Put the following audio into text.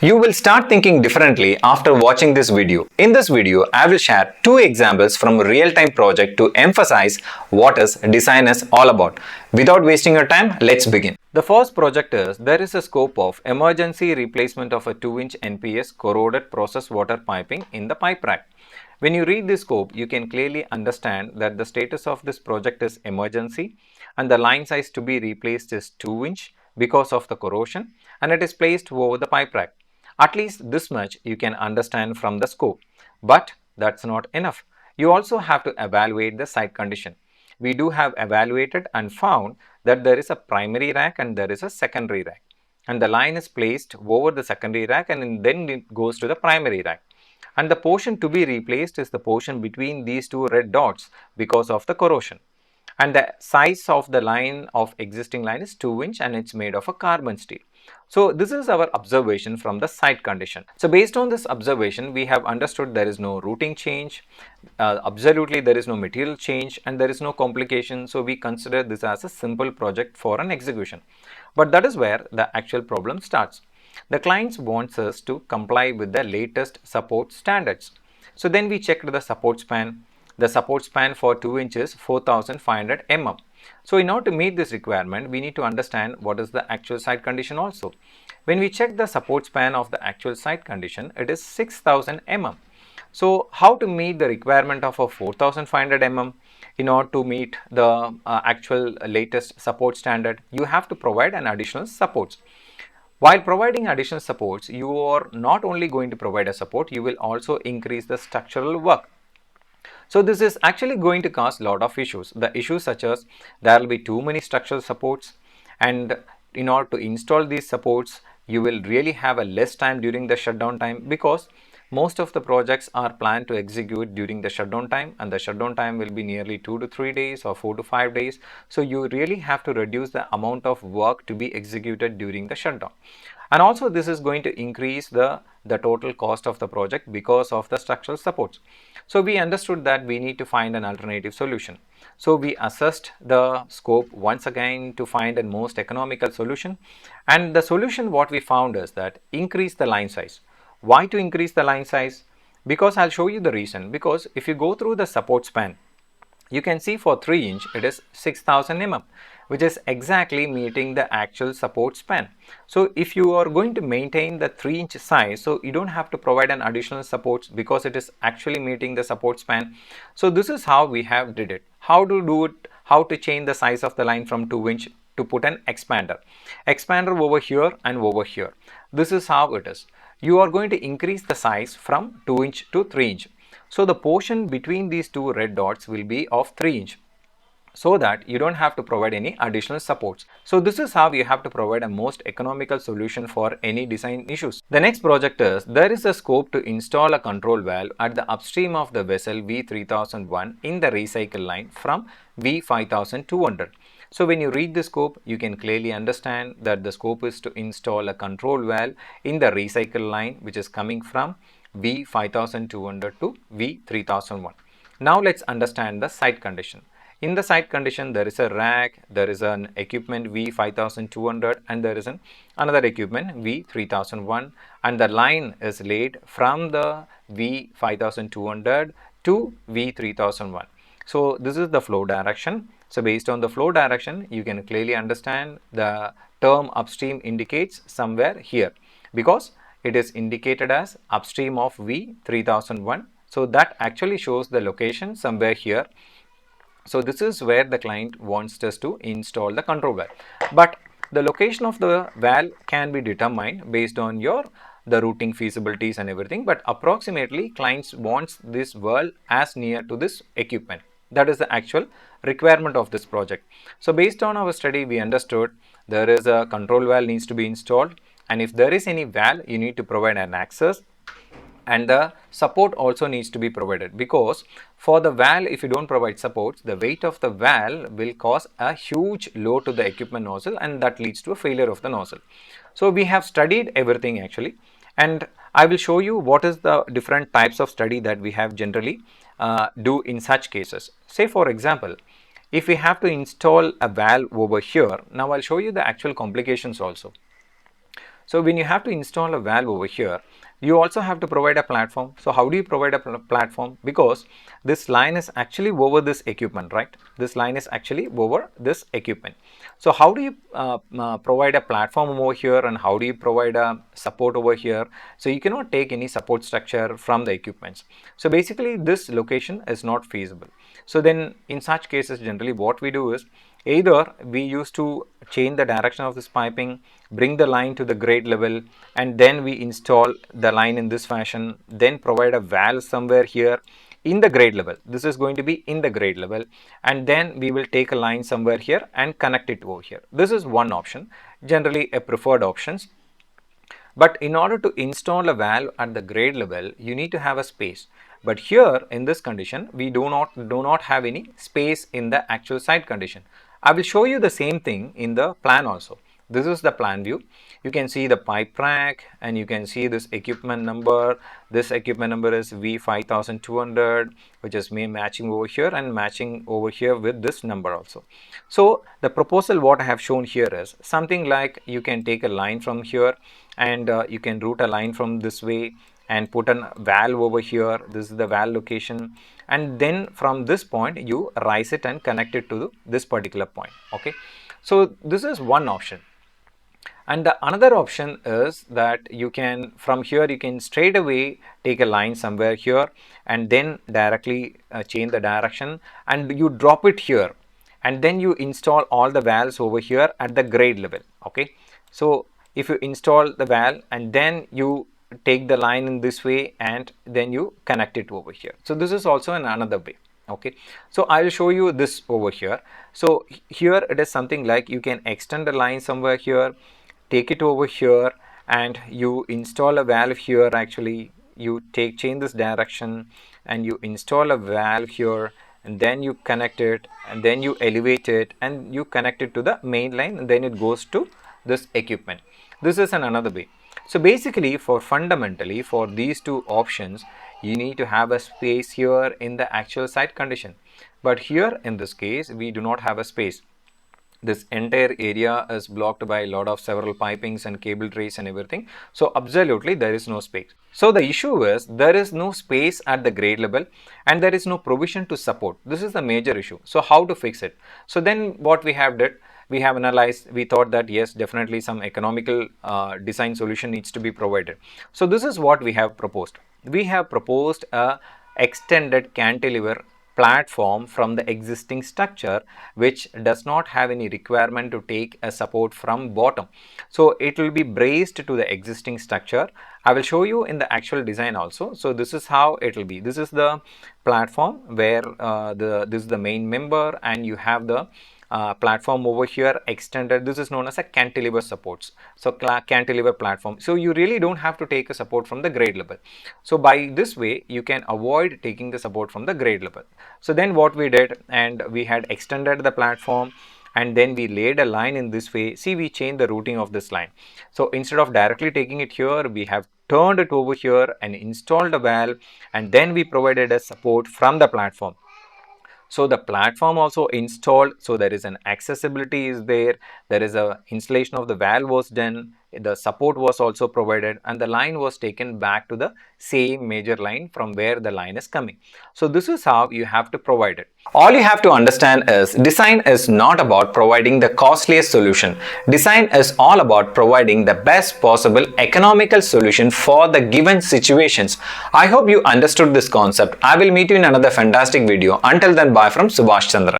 You will start thinking differently after watching this video. In this video, I will share two examples from a real-time project to emphasize what is design is all about. Without wasting your time, let's begin. The first project is there is a scope of emergency replacement of a 2-inch NPS corroded process water piping in the pipe rack. When you read this scope, you can clearly understand that the status of this project is emergency and the line size to be replaced is 2-inch because of the corrosion, and it is placed over the pipe rack. At least this much you can understand from the scope. But that's not enough. You also have to evaluate the site condition. We do have evaluated and found that there is a primary rack and there is a secondary rack. And the line is placed over the secondary rack and then it goes to the primary rack. And the portion to be replaced is the portion between these two red dots because of the corrosion. And the size of the line of existing line is 2-inch and it's made of a carbon steel. So this is our observation from the site condition. So based on this observation, we have understood there is no routing change, absolutely there is no material change, and there is no complication. So we consider this as a simple project for an execution. But that is where the actual problem starts. The client wants us to comply with the latest support standards. So then we checked the support span. The support span for 2 inches 4500 mm. So in order to meet this requirement, we need to understand what is the actual site condition also. When we check the support span of the actual site condition, it is 6000 mm. So how to meet the requirement of a 4500 mm in order to meet the actual latest support standard? You have to provide an additional supports. While providing additional supports, you are not only going to provide a support, you will also increase the structural work. So this is actually going to cause a lot of issues. The issues such as there will be too many structural supports, and in order to install these supports, you will really have a less time during the shutdown time, because most of the projects are planned to execute during the shutdown time, and the shutdown time will be nearly 2 to 3 days or 4 to 5 days. So you really have to reduce the amount of work to be executed during the shutdown. And also this is going to increase the total cost of the project because of the structural supports. So we understood that we need to find an alternative solution. So we assessed the scope once again to find a most economical solution. And the solution what we found is that increase the line size. Why to increase the line size? Because I'll show you the reason. Because if you go through the support span, you can see for 3-inch it is 6000 mm, which is exactly meeting the actual support span. So if you are going to maintain the 3-inch size, so you don't have to provide an additional supports because it is actually meeting the support span. So this is how we have did it. How to do it, how to change the size of the line from 2-inch to put an expander over here and over here. This is how it is. You are going to increase the size from 2-inch to 3-inch. So the portion between these two red dots will be of 3-inch, so that you don't have to provide any additional supports. So this is how you have to provide a most economical solution for any design issues. The next project is there is a scope to install a control valve at the upstream of the vessel V3001 in the recycle line from V5200. So when you read the scope, you can clearly understand that the scope is to install a control valve in the recycle line which is coming from V5200 to V3001. Now let's understand the site condition. In the site condition, there is a rack, there is an equipment V5200, and there is another equipment V3001, and the line is laid from the V5200 to V3001. So this is the flow direction. So based on the flow direction, you can clearly understand the term upstream indicates somewhere here, because it is indicated as upstream of V3001. So that actually shows the location somewhere here. So this is where the client wants us to install the control valve. But the location of the valve can be determined based on the routing feasibilities and everything. But approximately clients wants this valve as near to this equipment. That is the actual requirement of this project. So based on our study, we understood there is a control valve needs to be installed. And if there is any valve, you need to provide an access, and the support also needs to be provided, because for the valve, if you don't provide supports, the weight of the valve will cause a huge load to the equipment nozzle, and that leads to a failure of the nozzle. So we have studied everything actually, and I will show you what is the different types of study that we have generally do in such cases. Say for example, if we have to install a valve over here, now I'll show you the actual complications also. So when you have to install a valve over here, you also have to provide a platform. So how do you provide a platform? Because this line is actually over this equipment, right? This line is actually over this equipment. So how do you provide a platform over here, and how do you provide a support over here? So you cannot take any support structure from the equipments. So basically this location is not feasible. So then in such cases, generally what we do is, either we used to change the direction of this piping, bring the line to the grade level, and then we install the line in this fashion, then provide a valve somewhere here in the grade level. This is going to be in the grade level, and then we will take a line somewhere here and connect it over here. This is one option, generally a preferred options. But in order to install a valve at the grade level, you need to have a space. But here in this condition, we do not have any space in the actual site condition. I will show you the same thing in the plan also. This is the plan view. You can see the pipe rack, and you can see this equipment number. This equipment number is V5200, which is matching over here and matching over here with this number also. So the proposal what I have shown here is something like, you can take a line from here, and you can route a line from this way and put a valve over here. This is the valve location, and then from this point you rise it and connect it to this particular point. Okay, so this is one option. And the another option is that you can, from here you can straight away take a line somewhere here, and then directly change the direction and you drop it here, and then you install all the valves over here at the grade level. Okay, so if you install the valve and then you take the line in this way and then you connect it over here. So this is also another way. Okay, so I will show you this over here. So here it is something like, you can extend the line somewhere here, take it over here, and you install a valve here. Actually, you change this direction and you install a valve here, and then you connect it, and then you elevate it and you connect it to the main line, and then it goes to this equipment. This is another way. So basically, fundamentally for these two options, you need to have a space here in the actual site condition. But here in this case, we do not have a space. This entire area is blocked by a lot of several pipings and cable trays and everything. So absolutely there is no space. So the issue is, there is no space at the grade level and there is no provision to support. This is the major issue. So how to fix it? So then what we have did, we have analyzed, we thought that yes, definitely some economical design solution needs to be provided. So this is what we have proposed. We have proposed a extended cantilever platform from the existing structure, which does not have any requirement to take a support from bottom. So it will be braced to the existing structure. I will show you in the actual design also. So this is how it will be. This is the platform where this is the main member, and you have the platform over here extended. This is known as a cantilever supports. So cantilever platform. So you really don't have to take a support from the grade level. So by this way, you can avoid taking the support from the grade level. So then what we did, and we had extended the platform, and then we laid a line in this way. See, we changed the routing of this line. So instead of directly taking it here, we have turned it over here and installed a valve, and then we provided a support from the platform. So the platform also installed, so there is an accessibility is there is a installation of the valve was done, the support was also provided, and the line was taken back to the same major line from where the line is coming. So this is how you have to provide it. All you have to understand is, design is not about providing the costliest solution. Design is all about providing the best possible economical solution for the given situations. I hope you understood this concept. I will meet you in another fantastic video. Until then, bye from Subhash Chandra.